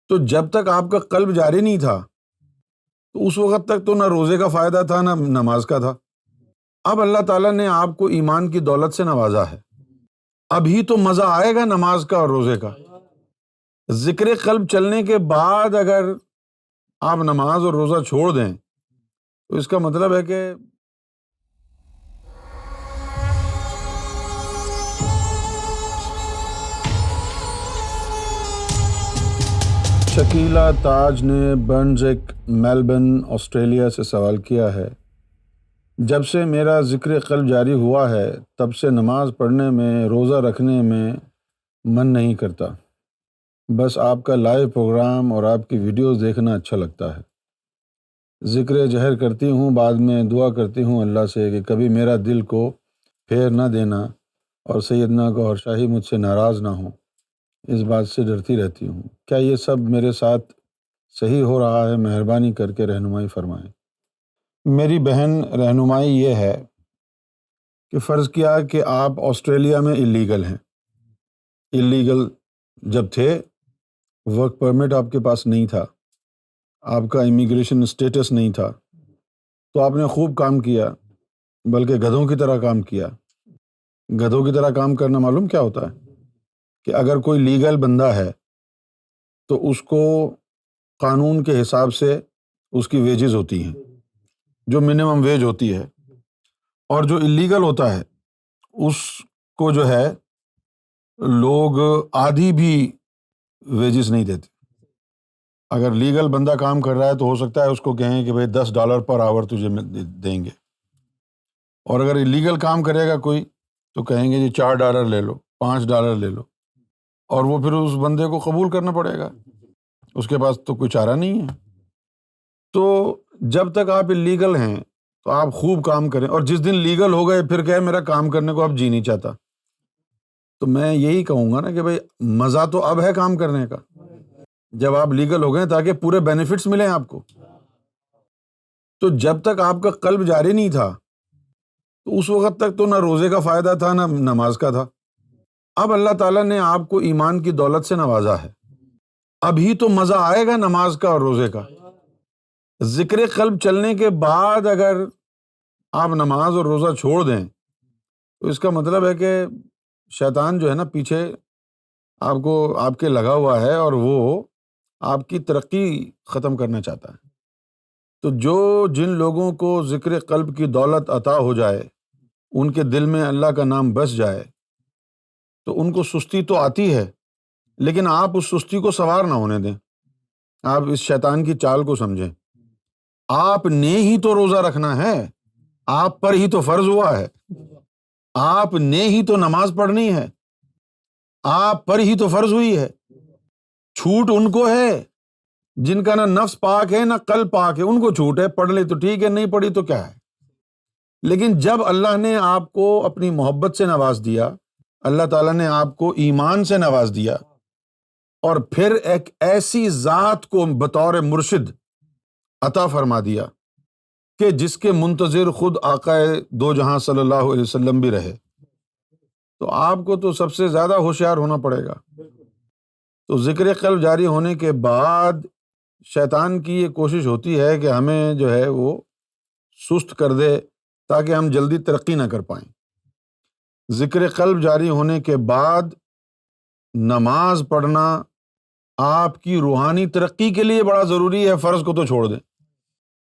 تو جب تک آپ کا قلب جاری نہیں تھا تو اس وقت تک تو نہ روزے کا فائدہ تھا نہ نماز کا تھا۔ اب اللہ تعالیٰ نے آپ کو ایمان کی دولت سے نوازا ہے، ابھی تو مزہ آئے گا نماز کا اور روزے کا۔ ذکر قلب چلنے کے بعد اگر آپ نماز اور روزہ چھوڑ دیں تو اس کا مطلب ہے کہ شکیلا تاج نے برنزک میلبرن آسٹریلیا سے سوال کیا ہے، جب سے میرا ذکر قلب جاری ہوا ہے تب سے نماز پڑھنے میں، روزہ رکھنے میں من نہیں کرتا، بس آپ کا لائیو پروگرام اور آپ کی ویڈیوز دیکھنا اچھا لگتا ہے۔ ذکر جہر کرتی ہوں، بعد میں دعا کرتی ہوں اللہ سے کہ کبھی میرا دل کو پھیر نہ دینا اور سیدنا گوہر شاہی مجھ سے ناراض نہ ہوں، اس بات سے ڈرتی رہتی ہوں۔ کیا یہ سب میرے ساتھ صحیح ہو رہا ہے؟ مہربانی کر کے رہنمائی فرمائیں۔ میری بہن، رہنمائی یہ ہے کہ فرض کیا کہ آپ آسٹریلیا میں اللیگل ہیں، اللیگل جب تھے، ورک پرمٹ آپ کے پاس نہیں تھا، آپ کا امیگریشن اسٹیٹس نہیں تھا، تو آپ نے خوب کام کیا، بلکہ گدھوں کی طرح کام کیا۔ گدھوں کی طرح کام کرنا معلوم کیا ہوتا ہے؟ کہ اگر کوئی لیگل بندہ ہے تو اس کو قانون کے حساب سے اس کی ویجز ہوتی ہیں، جو منیمم ویج ہوتی ہے، اور جو اللیگل ہوتا ہے اس کو جو ہے لوگ آدھی بھی ویجز نہیں دیتے۔ اگر لیگل بندہ کام کر رہا ہے تو ہو سکتا ہے اس کو کہیں کہ بھائی $10 پر آور تجھے دیں گے، اور اگر اللیگل کام کرے گا کوئی تو کہیں گے جی $4 لے لو، $5 لے لو، اور وہ پھر اس بندے کو قبول کرنا پڑے گا، اس کے پاس تو کوئی چارہ نہیں ہے۔ تو جب تک آپ اللیگل ہیں تو آپ خوب کام کریں، اور جس دن لیگل ہو گئے پھر کہے میرا کام کرنے کو اب جی نہیں چاہتا، تو میں یہی کہوں گا نا کہ بھائی مزہ تو اب ہے کام کرنے کا، جب آپ لیگل ہو گئے تاکہ پورے بینیفٹس ملیں آپ کو۔ تو جب تک آپ کا قلب جاری نہیں تھا تو اس وقت تک تو نہ روزے کا فائدہ تھا نہ نماز کا تھا۔ اب اللہ تعالیٰ نے آپ کو ایمان کی دولت سے نوازا ہے، ابھی تو مزہ آئے گا نماز کا اور روزے کا۔ ذکر قلب چلنے کے بعد اگر آپ نماز اور روزہ چھوڑ دیں تو اس کا مطلب ہے کہ شیطان جو ہے نا پیچھے آپ کے لگا ہوا ہے، اور وہ آپ کی ترقی ختم کرنا چاہتا ہے۔ تو جن لوگوں کو ذکر قلب کی دولت عطا ہو جائے، ان کے دل میں اللہ کا نام بس جائے، تو ان کو سستی تو آتی ہے، لیکن آپ اس سستی کو سوار نہ ہونے دیں۔ آپ اس شیطان کی چال کو سمجھیں۔ آپ نے ہی تو روزہ رکھنا ہے، آپ پر ہی تو فرض ہوا ہے، آپ نے ہی تو نماز پڑھنی ہے، آپ پر ہی تو فرض ہوئی ہے۔ چھوٹ ان کو ہے جن کا نہ نفس پاک ہے نہ قلب پاک ہے، ان کو چھوٹ ہے، پڑھ لے تو ٹھیک ہے، نہیں پڑھی تو کیا ہے۔ لیکن جب اللہ نے آپ کو اپنی محبت سے نواز دیا، اللہ تعالیٰ نے آپ کو ایمان سے نواز دیا، اور پھر ایک ایسی ذات کو بطور مرشد عطا فرما دیا کہ جس کے منتظر خود آقا دو جہاں صلی اللہ علیہ وسلم بھی رہے، تو آپ کو تو سب سے زیادہ ہوشیار ہونا پڑے گا۔ تو ذکر قلب جاری ہونے کے بعد شیطان کی یہ کوشش ہوتی ہے کہ ہمیں جو ہے وہ سست کر دے تاکہ ہم جلدی ترقی نہ کر پائیں۔ ذکر قلب جاری ہونے کے بعد نماز پڑھنا آپ کی روحانی ترقی کے لیے بڑا ضروری ہے، فرض کو تو چھوڑ دیں۔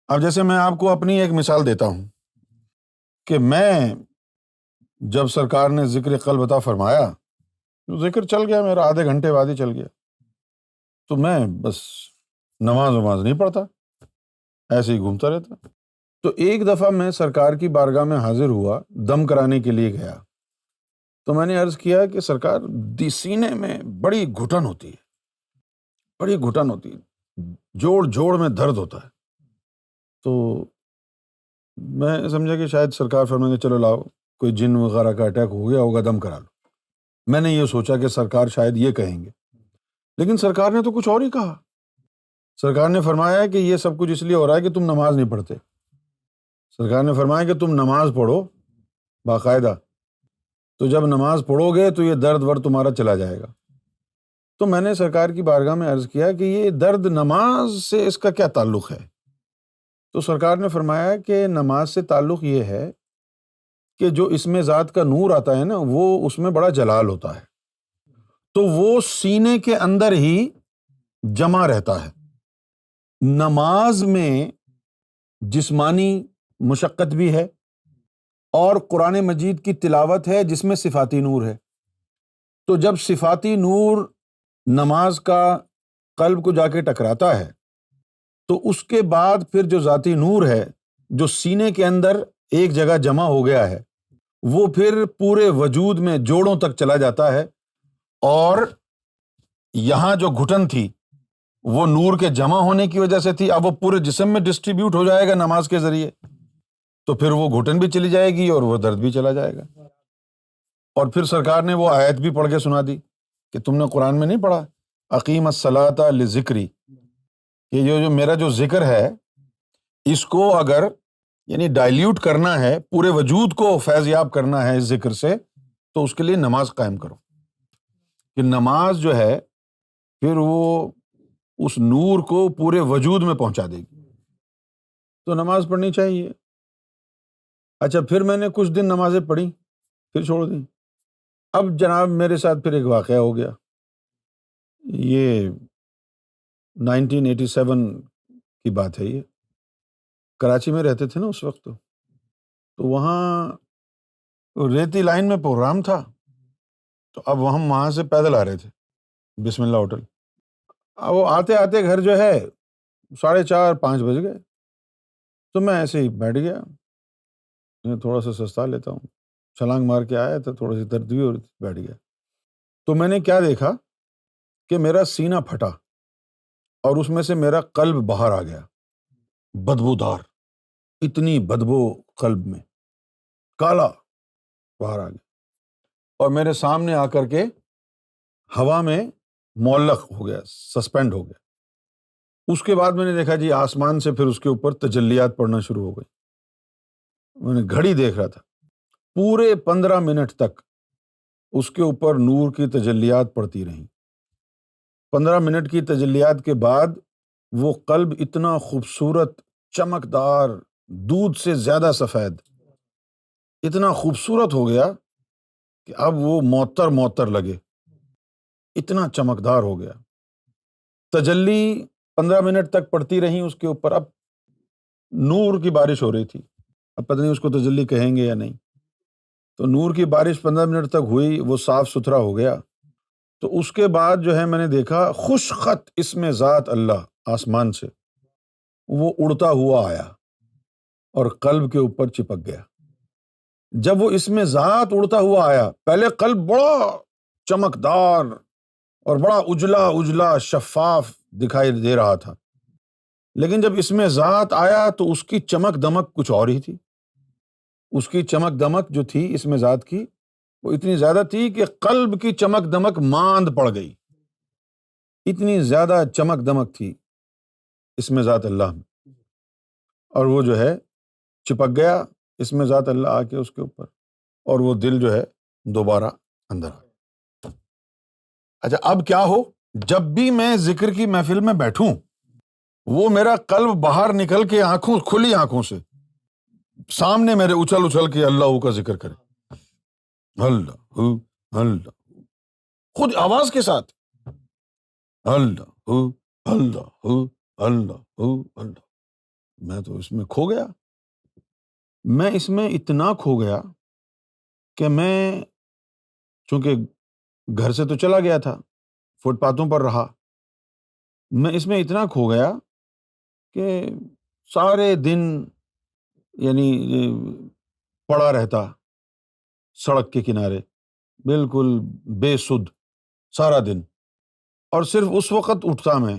اب جیسے میں آپ کو اپنی ایک مثال دیتا ہوں کہ میں جب سرکار نے ذکر قلب عطا فرمایا، ذکر چل گیا میرا، آدھے گھنٹے بعد ہی چل گیا، تو میں بس نماز نہیں پڑھتا، ایسے ہی گھومتا رہتا۔ تو ایک دفعہ میں سرکار کی بارگاہ میں حاضر ہوا، دم کرانے کے لیے گیا، تو میں نے عرض کیا کہ سرکار سینے میں بڑی گھٹن ہوتی ہے، بڑی گھٹن ہوتی ہے، جوڑ جوڑ میں درد ہوتا ہے۔ تو میں سمجھا کہ شاید سرکار فرمائیں گے چلو لاؤ، کوئی جن وغیرہ کا اٹیک ہو گیا ہوگا، دم کرا لو۔ میں نے یہ سوچا کہ سرکار شاید یہ کہیں گے، لیکن سرکار نے تو کچھ اور ہی کہا۔ سرکار نے فرمایا کہ یہ سب کچھ اس لیے ہو رہا ہے کہ تم نماز نہیں پڑھتے۔ سرکار نے فرمایا کہ تم نماز پڑھو باقاعدہ، تو جب نماز پڑھو گے تو یہ درد ورد تمہارا چلا جائے گا۔ تو میں نے سرکار کی بارگاہ میں عرض کیا کہ یہ درد نماز سے اس کا کیا تعلق ہے؟ تو سرکار نے فرمایا کہ نماز سے تعلق یہ ہے کہ جو اس میں ذات کا نور آتا ہے نا، وہ اس میں بڑا جلال ہوتا ہے، تو وہ سینے کے اندر ہی جمع رہتا ہے۔ نماز میں جسمانی مشقت بھی ہے اور قرآن مجید کی تلاوت ہے جس میں صفاتی نور ہے۔ تو جب صفاتی نور نماز کا قلب کو جا کے ٹکراتا ہے تو اس کے بعد پھر جو ذاتی نور ہے جو سینے کے اندر ایک جگہ جمع ہو گیا ہے، وہ پھر پورے وجود میں جوڑوں تک چلا جاتا ہے، اور یہاں جو گھٹن تھی وہ نور کے جمع ہونے کی وجہ سے تھی، اب وہ پورے جسم میں ڈسٹریبیوٹ ہو جائے گا نماز کے ذریعے، تو پھر وہ گھٹن بھی چلی جائے گی اور وہ درد بھی چلا جائے گا۔ اور پھر سرکار نے وہ آیت بھی پڑھ کے سنا دی کہ تم نے قرآن میں نہیں پڑھا اقیم الصلاۃ لذکری، کہ جو میرا جو ذکر ہے اس کو اگر یعنی ڈائلیوٹ کرنا ہے، پورے وجود کو فیض یاب کرنا ہے اس ذکر سے، تو اس کے لیے نماز قائم کرو، کہ نماز جو ہے پھر وہ اس نور کو پورے وجود میں پہنچا دے گی، تو نماز پڑھنی چاہیے۔ اچھا، پھر میں نے کچھ دن نمازیں پڑھی پھر چھوڑ دیں۔ اب جناب میرے ساتھ پھر ایک واقعہ ہو گیا، یہ 1987 کی بات ہے، یہ کراچی میں رہتے تھے نا اس وقت، تو وہاں ریتی لائن میں پروگرام تھا، تو اب ہم وہاں سے پیدل آ رہے تھے بسم اللہ ہوٹل، اب وہ آتے آتے گھر جو ہے 4:30-5 بج گئے، تو میں ایسے ہی بیٹھ گیا، میں تھوڑا سا سستا لیتا ہوں، چھلانگ مار کے آیا تھا، تھوڑی سی درد بھی ہو رہی تھی، بیٹھ گیا۔ تو میں نے کیا دیکھا کہ میرا سینہ پھٹا اور اس میں سے میرا قلب باہر آ گیا، بدبودار، اتنی بدبو قلب میں، کالا باہر آ گیا، اور میرے سامنے آ کر کے ہوا میں معلق ہو گیا، سسپینڈ ہو گیا۔ اس کے بعد میں نے دیکھا جی آسمان سے پھر اس کے اوپر تجلیات پڑنا شروع ہو گئی۔ میں نے گھڑی دیکھ رہا تھا، پورے 15 منٹ تک اس کے اوپر نور کی تجلیات پڑتی رہیں۔ 15 منٹ کی تجلیات کے بعد وہ قلب اتنا خوبصورت، چمکدار، دودھ سے زیادہ سفید، اتنا خوبصورت ہو گیا کہ اب وہ معطر معطر لگے، اتنا چمکدار ہو گیا۔ تجلی 15 منٹ تک پڑتی رہیں اس کے اوپر، اب نور کی بارش ہو رہی تھی، اب پتہ نہیں اس کو تجلی کہیں گے یا نہیں، تو نور کی بارش 15 منٹ تک ہوئی، وہ صاف ستھرا ہو گیا۔ تو اس کے بعد جو ہے میں نے دیکھا خوش خط اسم ذات اللہ آسمان سے وہ اڑتا ہوا آیا اور قلب کے اوپر چپک گیا۔ جب وہ اسم ذات اڑتا ہوا آیا، پہلے قلب بڑا چمکدار اور بڑا اجلا اجلا شفاف دکھائی دے رہا تھا، لیکن جب اسم ذات آیا تو اس کی چمک دمک کچھ اور ہی تھی۔ اس کی چمک دمک جو تھی اسم ذات کی، وہ اتنی زیادہ تھی کہ قلب کی چمک دمک ماند پڑ گئی، اتنی زیادہ چمک دمک تھی اسم ذات اللہ میں، اور وہ جو ہے چپک گیا اسم ذات اللہ آ کے اس کے اوپر، اور وہ دل جو ہے دوبارہ اندر آ گیا۔ اچھا، اب کیا ہو، جب بھی میں ذکر کی محفل میں بیٹھوں وہ میرا قلب باہر نکل کے آنکھوں کھلی آنکھوں سے سامنے میرے اچھل اچھل کے اللہ کا ذکر کرے، اللہ اللہ، خود آواز کے ساتھ، اللہ اللہ اللہ اللہ۔ میں تو اس میں کھو گیا، میں اس میں اتنا کھو گیا کہ میں چونکہ گھر سے تو چلا گیا تھا، فٹ پاتھوں پر رہا، میں اس میں اتنا کھو گیا کہ سارے دن یعنی پڑا رہتا سڑک کے کنارے، بالکل بے سدھ سارا دن، اور صرف اس وقت اٹھتا میں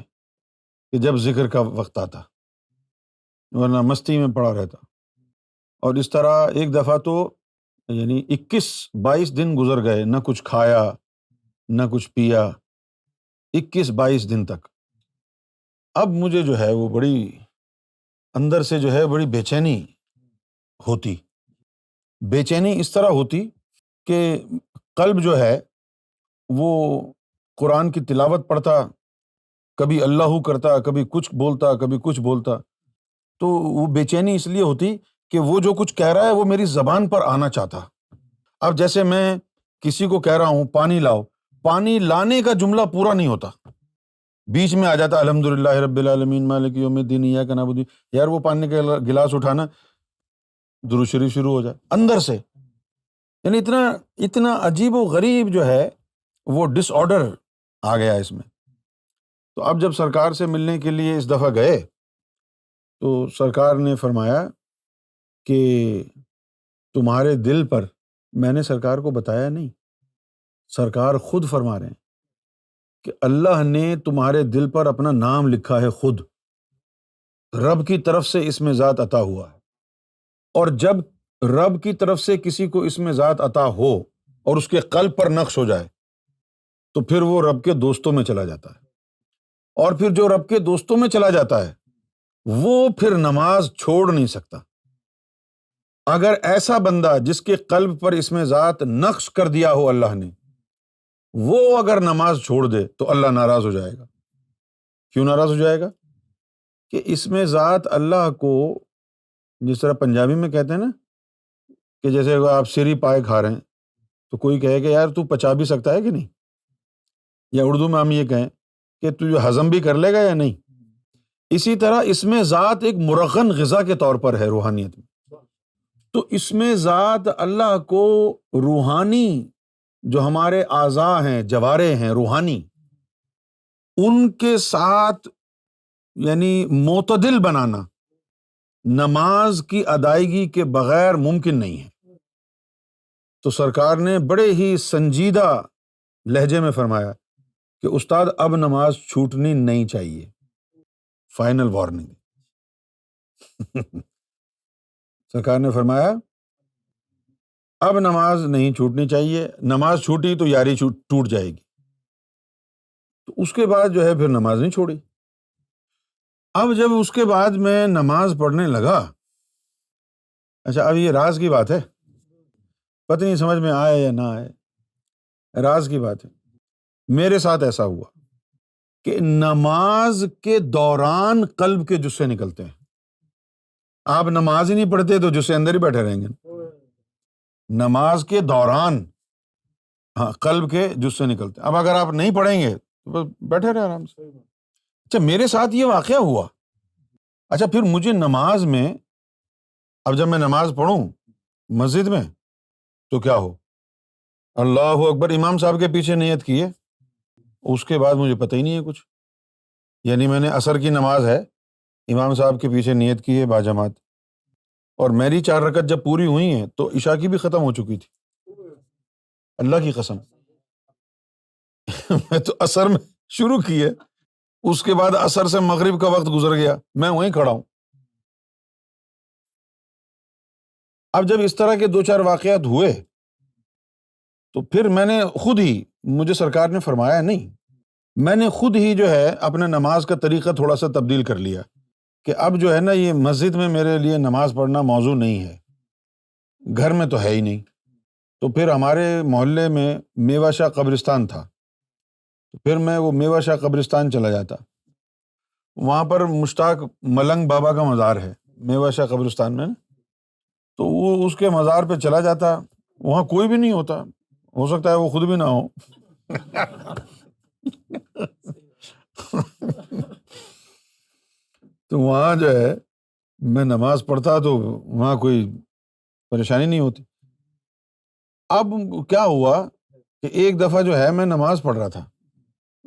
کہ جب ذکر کا وقت آتا، ورنہ مستی میں پڑا رہتا۔ اور اس طرح ایک دفعہ تو یعنی 21-22 دن گزر گئے، نہ کچھ کھایا نہ کچھ پیا، 21-22 دن تک۔ اب مجھے جو ہے وہ بڑی اندر سے جو ہے بڑی بے چینی ہوتی، بے چینی اس طرح ہوتی کہ قلب جو ہے وہ قرآن کی تلاوت پڑھتا، کبھی اللہ کرتا، کبھی کچھ بولتا، کبھی کچھ بولتا، تو وہ بے چینی اس لیے ہوتی کہ وہ جو کچھ کہہ رہا ہے وہ میری زبان پر آنا چاہتا۔ اب جیسے میں کسی کو کہہ رہا ہوں پانی لاؤ، پانی لانے کا جملہ پورا نہیں ہوتا، بیچ میں آ جاتا الحمدللہ رب العالمین مالک یوم الدین ایاک نعبد، یار وہ پانی کا گلاس اٹھانا، درود شریف شروع ہو جائے اندر سے، یعنی اتنا عجیب و غریب جو ہے وہ ڈس آرڈر آ گیا اس میں۔ تو اب جب سرکار سے ملنے کے لیے اس دفعہ گئے تو سرکار نے فرمایا کہ تمہارے دل پر، میں نے سرکار کو بتایا نہیں، سرکار خود فرما رہے ہیں کہ اللہ نے تمہارے دل پر اپنا نام لکھا ہے، خود رب کی طرف سے اس میں ذات عطا ہوا ہے، اور جب رب کی طرف سے کسی کو اس میں ذات عطا ہو اور اس کے قلب پر نقش ہو جائے تو پھر وہ رب کے دوستوں میں چلا جاتا ہے، اور پھر جو رب کے دوستوں میں چلا جاتا ہے وہ پھر نماز چھوڑ نہیں سکتا۔ اگر ایسا بندہ جس کے قلب پر اس میں ذات نقش کر دیا ہو اللہ نے، وہ اگر نماز چھوڑ دے تو اللہ ناراض ہو جائے گا۔ کیوں ناراض ہو جائے گا؟ کہ اس میں ذات اللہ کو، جس طرح پنجابی میں کہتے ہیں نا کہ جیسے آپ سری پائے کھا رہے ہیں تو کوئی کہے کہ یار تو پچا بھی سکتا ہے کہ نہیں، یا اردو میں ہم یہ کہیں کہ تو یہ ہضم بھی کر لے گا یا نہیں، اسی طرح اس میں ذات ایک مرغن غذا کے طور پر ہے روحانیت میں۔ تو اس میں ذات اللہ کو روحانی، جو ہمارے اعضاء ہیں، جوارے ہیں روحانی، ان کے ساتھ یعنی معتدل بنانا نماز کی ادائیگی کے بغیر ممکن نہیں ہے۔ تو سرکار نے بڑے ہی سنجیدہ لہجے میں فرمایا کہ استاد اب نماز چھوٹنی نہیں چاہیے، فائنل وارننگ۔ سرکار نے فرمایا اب نماز نہیں چھوٹنی چاہیے، نماز چھوٹی تو یاری ٹوٹ جائے گی۔ تو اس کے بعد جو ہے پھر نماز نہیں چھوڑی۔ اب جب اس کے بعد میں نماز پڑھنے لگا، اچھا اب یہ راز کی بات ہے، پتہ نہیں سمجھ میں آئے یا نہ آئے، راز کی بات ہے۔ میرے ساتھ ایسا ہوا کہ نماز کے دوران قلب کے جوسے نکلتے ہیں۔ آپ نماز ہی نہیں پڑھتے تو جوسے اندر ہی بیٹھے رہیں گے۔ نماز کے دوران ہاں قلب کے جوسے نکلتے ہیں۔ اب اگر آپ نہیں پڑھیں گے تو بس بیٹھے رہے آرام سے۔ اچھا میرے ساتھ یہ واقعہ ہوا۔ اچھا پھر مجھے نماز میں، اب جب میں نماز پڑھوں مسجد میں تو کیا ہو، اللہ اکبر امام صاحب کے پیچھے نیت کی ہے، اس کے بعد مجھے پتہ ہی نہیں ہے کچھ، یعنی میں نے عصر کی نماز ہے، امام صاحب کے پیچھے نیت کی ہے باجماعت، اور میری 4 رکعت جب پوری ہوئی ہیں تو عشاء کی بھی ختم ہو چکی تھی، اللہ کی قسم۔ میں تو عصر میں شروع کی ہے، اس کے بعد عصر سے مغرب کا وقت گزر گیا، میں وہیں کھڑا ہوں۔ اب جب اس طرح کے 2-4 واقعات ہوئے تو پھر میں نے خود ہی، مجھے سرکار نے فرمایا نہیں، میں نے خود ہی جو ہے اپنے نماز کا طریقہ تھوڑا سا تبدیل کر لیا کہ اب جو ہے نا یہ مسجد میں میرے لیے نماز پڑھنا موضوع نہیں ہے، گھر میں تو ہے ہی نہیں۔ تو پھر ہمارے محلے میں میوہ شاہ قبرستان تھا، تو پھر میں وہ میوہ شاہ قبرستان چلا جاتا، وہاں پر مشتاق ملنگ بابا کا مزار ہے میوہ شاہ قبرستان میں، تو وہ اس کے مزار پہ چلا جاتا، وہاں کوئی بھی نہیں ہوتا، ہو سکتا ہے وہ خود بھی نہ ہو۔ تو وہاں جو ہے میں نماز پڑھتا تو وہاں کوئی پریشانی نہیں ہوتی۔ اب کیا ہوا کہ ایک دفعہ جو ہے میں نماز پڑھ رہا تھا،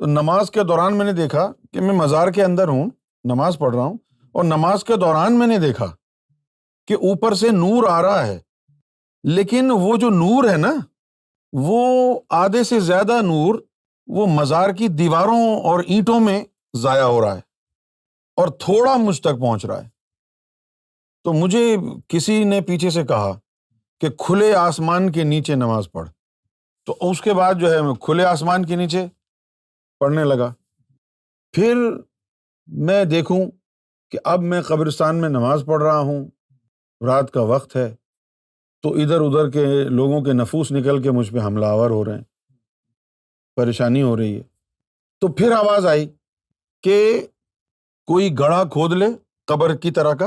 تو نماز کے دوران میں نے دیکھا کہ میں مزار کے اندر ہوں، نماز پڑھ رہا ہوں، اور نماز کے دوران میں نے دیکھا کہ اوپر سے نور آ رہا ہے، لیکن وہ جو نور ہے نا، وہ آدھے سے زیادہ نور وہ مزار کی دیواروں اور اینٹوں میں ضائع ہو رہا ہے اور تھوڑا مجھ تک پہنچ رہا ہے۔ تو مجھے کسی نے پیچھے سے کہا کہ کھلے آسمان کے نیچے نماز پڑھ، تو اس کے بعد جو ہے میں کھلے آسمان کے نیچے پڑھنے لگا۔ پھر میں دیکھوں کہ اب میں قبرستان میں نماز پڑھ رہا ہوں، رات کا وقت ہے، تو ادھر ادھر کے لوگوں کے نفوس نکل کے مجھ پہ حملہ آور ہو رہے ہیں، پریشانی ہو رہی ہے۔ تو پھر آواز آئی کہ کوئی گڑھا کھود لے قبر کی طرح کا،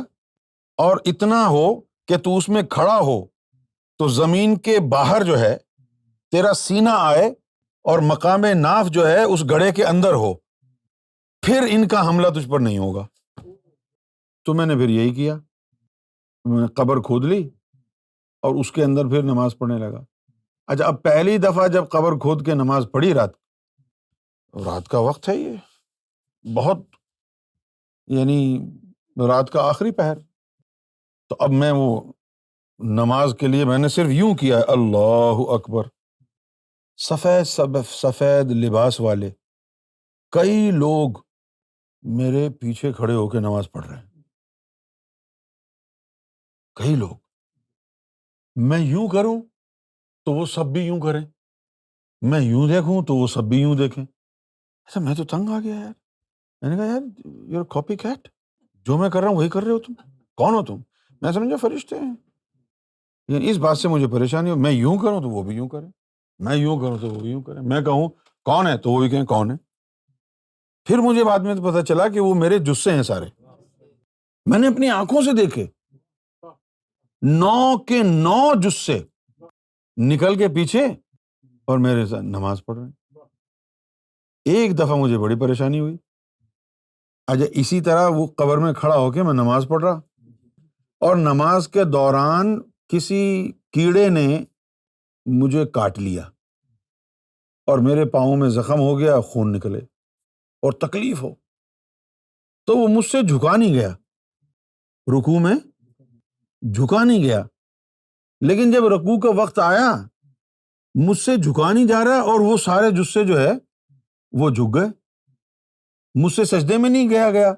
اور اتنا ہو کہ تو اس میں کھڑا ہو تو زمین کے باہر جو ہے تیرا سینہ آئے اور مقام ناف جو ہے اس گڑھے کے اندر ہو، پھر ان کا حملہ تجھ پر نہیں ہوگا۔ تو میں نے پھر یہی کیا، میں نے قبر کھود لی اور اس کے اندر پھر نماز پڑھنے لگا۔ اچھا، اب پہلی دفعہ جب قبر کھود کے نماز پڑھی، رات کا وقت ہے، یہ بہت، یعنی رات کا آخری پہر، تو اب میں وہ نماز کے لیے میں نے صرف یوں کیا، اللہ اکبر۔ سفید لباس والے کئی لوگ میرے پیچھے کھڑے ہو کے نماز پڑھ رہے ہیں، کئی لوگ۔ میں یوں کروں تو وہ سب بھی یوں کریں، میں یوں دیکھوں تو وہ سب بھی یوں دیکھیں۔ ایسا میں تو تنگ آ گیا یار۔ میں نے کہا یار یو آر کاپی کیٹ، جو میں کر رہا ہوں وہی کر رہے ہو تم، کون ہو تم؟ میں سمجھا فرشتے ہیں۔ لیکن اس بات سے مجھے پریشانی ہو، میں یوں کروں تو وہ بھی یوں کریں، میں یوں کروں تو وہ بھی یوں کریں، میں کہوں کون ہے تو وہ بھی کہیں کون ہے۔ پھر مجھے بعد میں پتہ چلا کہ وہ میرے جسے ہیں سارے، میں نے اپنی آنکھوں سے دیکھے، 9 کے 9 جسے نکل کے پیچھے اور میرے ساتھ نماز پڑھ رہے ہیں۔ ایک دفعہ مجھے بڑی پریشانی ہوئی۔ اچھا، اسی طرح وہ قبر میں کھڑا ہو کے میں نماز پڑھ رہا، اور نماز کے دوران کسی کیڑے نے مجھے کاٹ لیا اور میرے پاؤں میں زخم ہو گیا، خون نکلے اور تکلیف ہو، تو وہ مجھ سے جھکا نہیں گیا، رکوع میں جھکا نہیں گیا، لیکن جب رکوع کا وقت آیا مجھ سے جھکا نہیں جا رہا، اور وہ سارے جثے جو ہے وہ جھک گئے، مجھ سے سجدے میں نہیں گیا،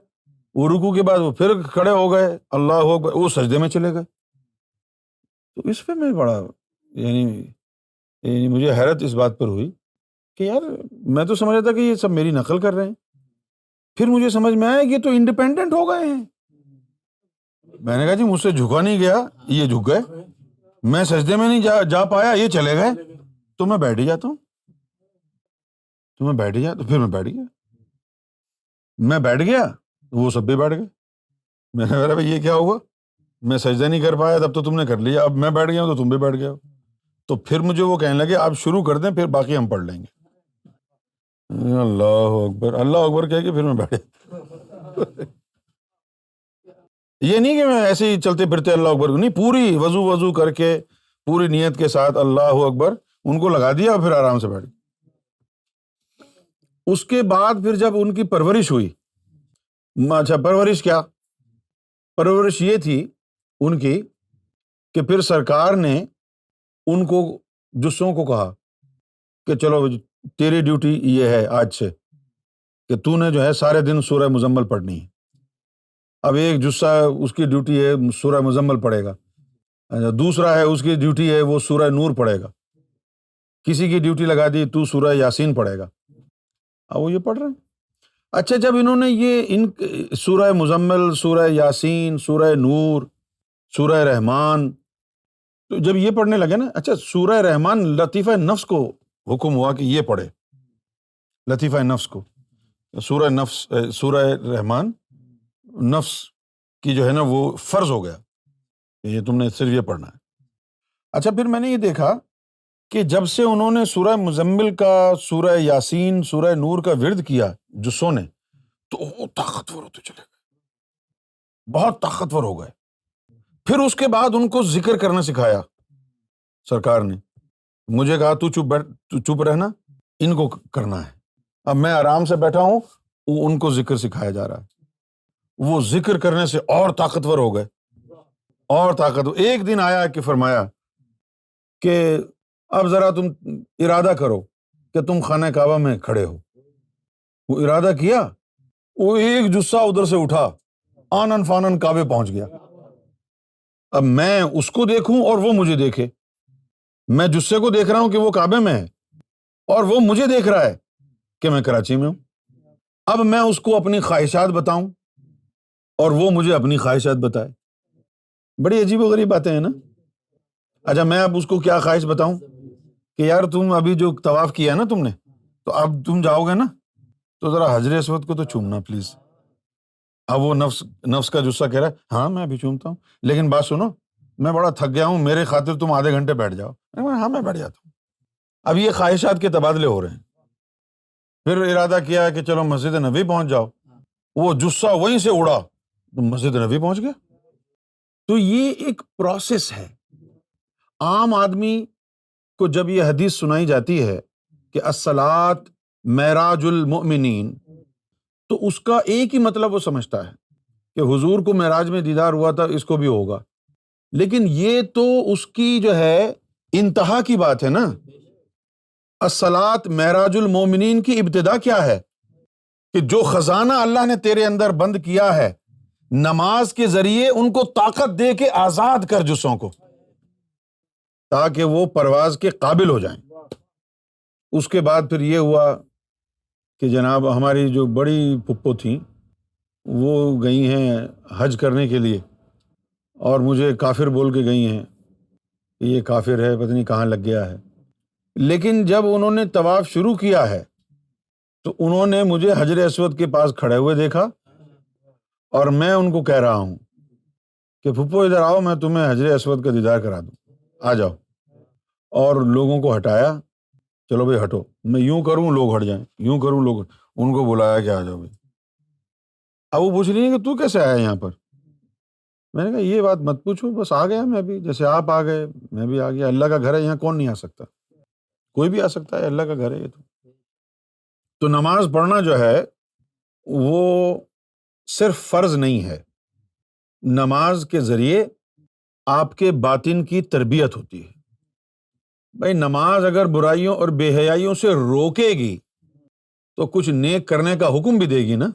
وہ رکوع کے بعد وہ پھر کھڑے ہو گئے، اللہ اکبر، وہ سجدے میں چلے گئے۔ تو اس پہ میں بڑا، یعنی مجھے حیرت اس بات پر ہوئی کہ یار میں تو سمجھ رہا تھا کہ یہ سب میری نقل کر رہے ہیں، پھر مجھے سمجھ میں آیا کہ یہ تو انڈیپینڈنٹ ہو گئے ہیں۔ میں نے کہا جی مجھ سے جھکا نہیں گیا، یہ جھک گئے، میں سجدے میں نہیں جا پایا، یہ چلے گئے، تو میں بیٹھ ہی جاتا ہوں، تو پھر میں بیٹھ گیا، وہ سب بھی بیٹھ گئے۔ میں نے کہا بھائی یہ کیا ہوا، میں سجدہ نہیں کر پایا تب تو تم نے کر لیا، اب میں بیٹھ گیا ہوں تو تم بھی بیٹھ گئے ہو۔ تو پھر مجھے وہ کہنے لگے آپ شروع کر دیں، پھر باقی ہم پڑھ لیں گے۔ اللہ اکبر، اللہ اکبر کہہ کے پھر میں بیٹھے۔ یہ نہیں کہ میں ایسے ہی چلتے پھرتے اللہ اکبر، نہیں، پوری وضو کر کے پوری نیت کے ساتھ اللہ اکبر ان کو لگا دیا اور پھر آرام سے بیٹھ گئے۔ اس کے بعد پھر جب ان کی پرورش ہوئی، اچھا پرورش کیا؟ پرورش یہ تھی ان کی کہ پھر سرکار نے ان کو جسوں کو کہا کہ چلو تیری ڈیوٹی یہ ہے آج سے کہ تو نے جو ہے سارے دن سورہ مزمل پڑھنی ہے۔ اب ایک جسہ اس کی ڈیوٹی ہے سورہ مزمل پڑھے گا، دوسرا ہے اس کی ڈیوٹی ہے وہ سورہ نور پڑھے گا، کسی کی ڈیوٹی لگا دی تو سورہ یاسین پڑھے گا، اب وہ یہ پڑھ رہے ہیں۔ اچھا، جب انہوں نے یہ سورہ مزمل، سورہ یاسین، سورہ نور، سورہ رحمان، تو جب یہ پڑھنے لگے نا، اچھا سورہ رحمان لطیفہ نفس کو حکم ہوا کہ یہ پڑھے، لطیفہ نفس کو، سورہ رحمان نفس کی جو ہے نا وہ فرض ہو گیا کہ یہ تم نے صرف یہ پڑھنا ہے۔ اچھا، پھر میں نے یہ دیکھا کہ جب سے انہوں نے سورہ مزمل کا، سورہ یاسین، سورہ نور کا ورد کیا جسوں نے، تو وہ طاقتور ہوتے چلے گئے، بہت طاقتور ہو گئے۔ پھر اس کے بعد ان کو ذکر کرنا سکھایا سرکار نے، مجھے کہا تو چپ رہنا، ان کو کرنا ہے۔ اب میں آرام سے بیٹھا ہوں، ان کو ذکر سکھایا جا رہا ہے، وہ ذکر کرنے سے اور طاقتور ہو گئے، اور طاقتور۔ ایک دن آیا کہ فرمایا کہ اب ذرا تم ارادہ کرو کہ تم خانہ کعبہ میں کھڑے ہو۔ وہ ارادہ کیا، وہ ایک جسہ ادھر سے اٹھا، آنن فانن کعبے پہنچ گیا۔ اب میں اس کو دیکھوں اور وہ مجھے دیکھے، میں جسے کو دیکھ رہا ہوں کہ وہ کعبے میں ہے، اور وہ مجھے دیکھ رہا ہے کہ میں کراچی میں ہوں۔ اب میں اس کو اپنی خواہشات بتاؤں اور وہ مجھے اپنی خواہشات بتائے، بڑی عجیب و غریب باتیں ہیں نا۔ اچھا، میں اب اس کو کیا خواہش بتاؤں کہ یار تم ابھی جو طواف کیا نا تم نے، تو اب تم جاؤ گے نا تو ذرا حجر اسود کو تو چومنا پلیز۔ اب وہ نفس کا جسہ کہہ رہا ہے ہاں میں بھی چومتا ہوں، لیکن بات سنو میں بڑا تھک گیا ہوں، میرے خاطر تم آدھے گھنٹے بیٹھ جاؤ۔ ہاں میں بیٹھ جاتا ہوں۔ اب یہ خواہشات کے تبادلے ہو رہے ہیں۔ پھر ارادہ کیا کہ چلو مسجد نبوی پہنچ جاؤ، وہ جسہ وہیں سے اڑا تو مسجد نبوی پہنچ گیا۔ تو یہ ایک پروسیس ہے۔ عام آدمی کو جب یہ حدیث سنائی جاتی ہے کہ الصلاۃ معراج المؤمنین، تو اس کا ایک ہی مطلب وہ سمجھتا ہے کہ حضور کو معراج میں دیدار ہوا تھا، اس کو بھی ہوگا۔ لیکن یہ تو اس کی جو ہے انتہا کی بات ہے نا۔ الصلاۃ معراج المؤمنین کی ابتدا کیا ہے کہ جو خزانہ اللہ نے تیرے اندر بند کیا ہے، نماز کے ذریعے ان کو طاقت دے کے آزاد کر جسوں کو، تاکہ وہ پرواز کے قابل ہو جائیں۔ اس کے بعد پھر یہ ہوا کہ جناب ہماری جو بڑی پھپھو تھیں وہ گئی ہیں حج کرنے کے لیے، اور مجھے کافر بول کے گئی ہیں کہ یہ کافر ہے، پتہ نہیں کہاں لگ گیا ہے۔ لیکن جب انہوں نے طواف شروع کیا ہے تو انہوں نے مجھے حجر اسود کے پاس کھڑے ہوئے دیکھا، اور میں ان کو کہہ رہا ہوں کہ پھپھو ادھر آؤ، میں تمہیں حجر اسود کا دیدار کرا دوں، آ جاؤ۔ اور لوگوں کو ہٹایا، چلو بھائی ہٹو، میں یوں کروں لوگ ہٹ جائیں، یوں کروں لوگ، ان کو بلایا کہ آ جاؤ بھائی۔ اب وہ پوچھ رہی ہیں کہ تو کیسے آیا یہاں پر؟ میں نے کہا یہ بات مت پوچھو، بس آ گیا میں بھی، جیسے آپ آ گئے میں بھی آ گیا۔ اللہ کا گھر ہے، یہاں کون نہیں آ سکتا؟ کوئی بھی آ سکتا ہے، اللہ کا گھر ہے یہ تو نماز پڑھنا جو ہے وہ صرف فرض نہیں ہے، نماز کے ذریعے آپ کے باطن کی تربیت ہوتی ہے۔ بھائی نماز اگر برائیوں اور بے حیائیوں سے روکے گی تو کچھ نیک کرنے کا حکم بھی دے گی نا۔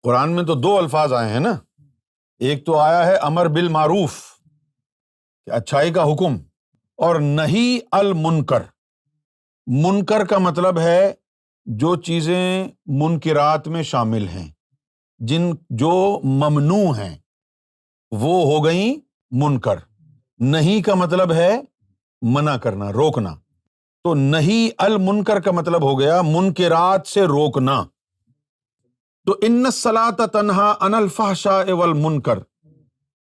قرآن میں تو دو الفاظ آئے ہیں نا، ایک تو آیا ہے امر بالمعروف کہ اچھائی کا حکم، اور نہی المنکر۔ منکر کا مطلب ہے جو چیزیں منکرات میں شامل ہیں، جو ممنوع ہیں وہ ہو گئیں منکر۔ نہی کا مطلب ہے منع کرنا، روکنا۔ تو نہی المنکر کا مطلب ہو گیا منکرات سے روکنا۔ تو ان الصلاۃ تنہی عن الفحشاء والمنکر،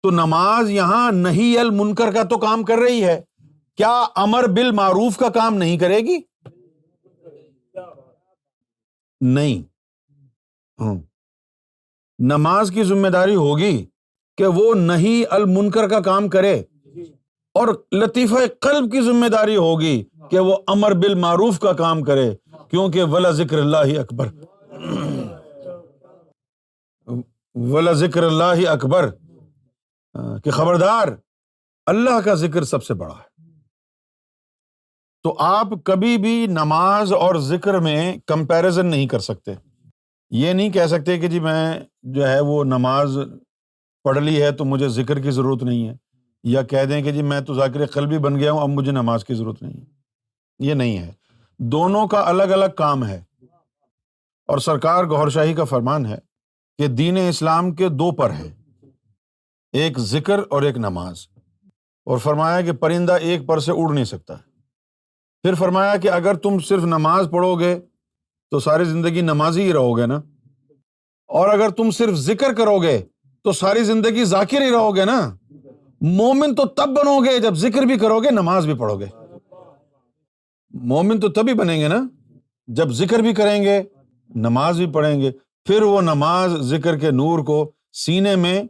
تو نماز یہاں نہی المنکر کا تو کام کر رہی ہے، کیا امر بالمعروف کا کام نہیں کرے گی؟ نہیں۔ نماز کی ذمہ داری ہوگی کہ وہ نہی المنکر کا کام کرے، اور لطیفہ قلب کی ذمہ داری ہوگی کہ وہ امر بالمعروف کا کام کرے، کیونکہ وَلَذِکْرُ اللَّہِ اکبر، وَلَذِکْرُ اللَّہِ اکبر، کہ خبردار اللہ کا ذکر سب سے بڑا ہے۔ تو آپ کبھی بھی نماز اور ذکر میں کمپیریزن نہیں کر سکتے۔ یہ نہیں کہہ سکتے کہ جی میں جو ہے وہ نماز پڑھ لی ہے تو مجھے ذکر کی ضرورت نہیں ہے، یا کہہ دیں کہ جی میں تو ذاکر قلبی بن گیا ہوں، اب مجھے نماز کی ضرورت نہیں ہے۔ یہ نہیں ہے، دونوں کا الگ الگ کام ہے۔ اور سرکار گوھر شاہی کا فرمان ہے کہ دین اسلام کے دو پر ہیں، ایک ذکر اور ایک نماز، اور فرمایا کہ پرندہ ایک پر سے اڑ نہیں سکتا۔ پھر فرمایا کہ اگر تم صرف نماز پڑھو گے تو ساری زندگی نمازی ہی رہو گے نا، اور اگر تم صرف ذکر کرو گے تو ساری زندگی ذاکر ہی رہو گے نا۔ مومن تو تب بنو گے جب ذکر بھی کرو گے، نماز بھی پڑھو گے۔ مومن تو تبھی بنیں گے نا جب ذکر بھی کریں گے، نماز بھی پڑھیں گے۔ پھر وہ نماز ذکر کے نور کو سینے میں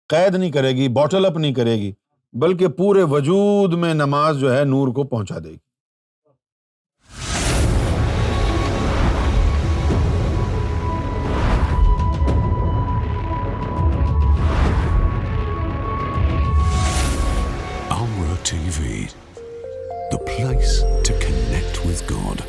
قید نہیں کرے گی، باٹل اپ نہیں کرے گی، بلکہ پورے وجود میں نماز جو ہے نور کو پہنچا دے گی۔ TV, the place to connect with God.